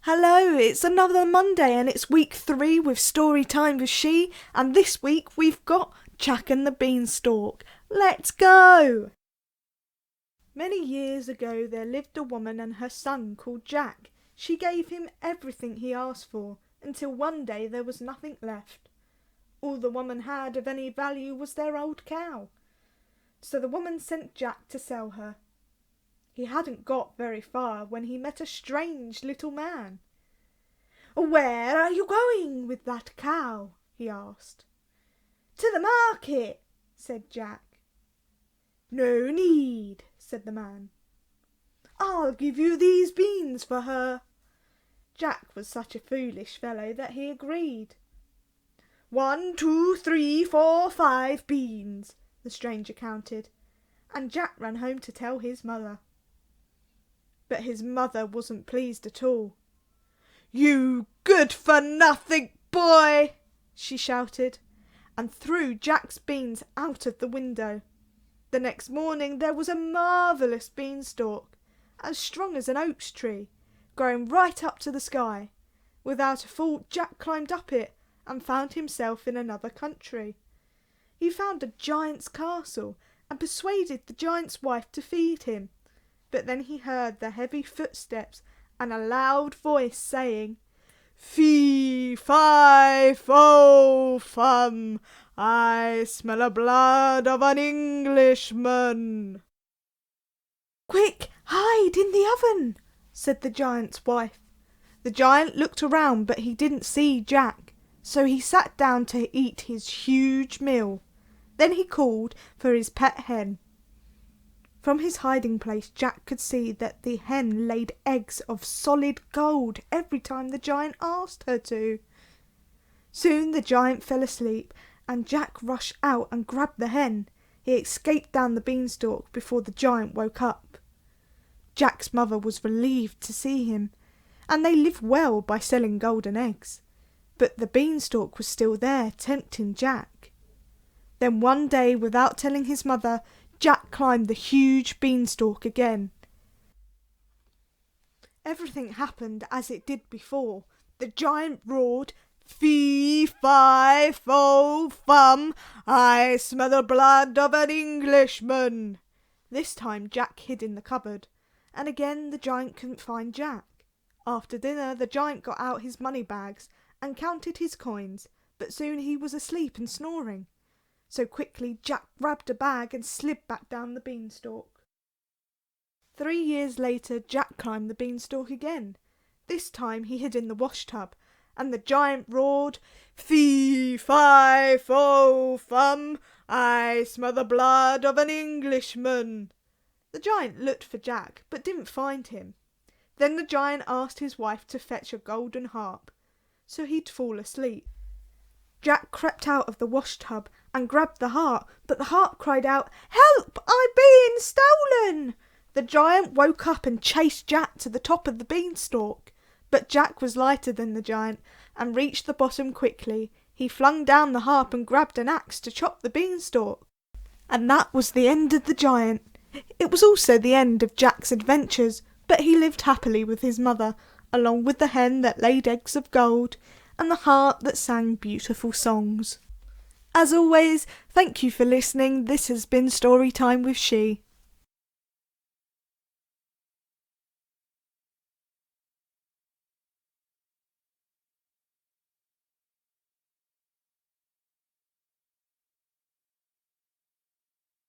Hello, it's another Monday and it's week 3 with story time with She, and this week we've got Jack and the Beanstalk. Let's go! Many years ago there lived a woman and her son called Jack. She gave him everything he asked for, until one day there was nothing left. All the woman had of any value was their old cow. So the woman sent Jack to sell her. He hadn't got very far when he met a strange little man. "Where are you going with that cow?" he asked. "To the market," said Jack. "No need," said the man. "I'll give you these beans for her." Jack was such a foolish fellow that he agreed. 1, 2, 3, 4, 5 beans, the stranger counted, and Jack ran home to tell his mother. But his mother wasn't pleased at all. "You good-for-nothing boy!" she shouted, and threw Jack's beans out of the window. The next morning there was a marvellous beanstalk, as strong as an oak tree, growing right up to the sky. Without a fault, Jack climbed up it and found himself in another country. He found a giant's castle and persuaded the giant's wife to feed him. But then he heard the heavy footsteps and a loud voice saying, "Fee, fi, fo, fum, I smell the blood of an Englishman." "Quick, hide in the oven," said the giant's wife. The giant looked around, but he didn't see Jack, so he sat down to eat his huge meal. Then he called for his pet hen. From his hiding place, Jack could see that the hen laid eggs of solid gold every time the giant asked her to. Soon the giant fell asleep, and Jack rushed out and grabbed the hen. He escaped down the beanstalk before the giant woke up. Jack's mother was relieved to see him, and they lived well by selling golden eggs. But the beanstalk was still there, tempting Jack. Then one day, without telling his mother, Jack climbed the huge beanstalk again. Everything happened as it did before. The giant roared, "Fee, fi, fo, fum, I smell the blood of an Englishman." This time Jack hid in the cupboard, and again the giant couldn't find Jack. After dinner the giant got out his money bags and counted his coins, but soon he was asleep and snoring. So quickly Jack grabbed a bag and slid back down the beanstalk. 3 years later Jack climbed the beanstalk again. This time he hid in the washtub, and the giant roared, "Fee, fi, fo, fum, I smell the blood of an Englishman." The giant looked for Jack, but didn't find him. Then the giant asked his wife to fetch a golden harp, so he'd fall asleep. Jack crept out of the washtub and grabbed the harp, but the harp cried out, "Help! I'm being stolen!" The giant woke up and chased Jack to the top of the beanstalk. But Jack was lighter than the giant and reached the bottom quickly. He flung down the harp and grabbed an axe to chop the beanstalk. And that was the end of the giant. It was also the end of Jack's adventures, but he lived happily with his mother, along with the hen that laid eggs of gold and the harp that sang beautiful songs. As always, thank you for listening. This has been Story Time with She.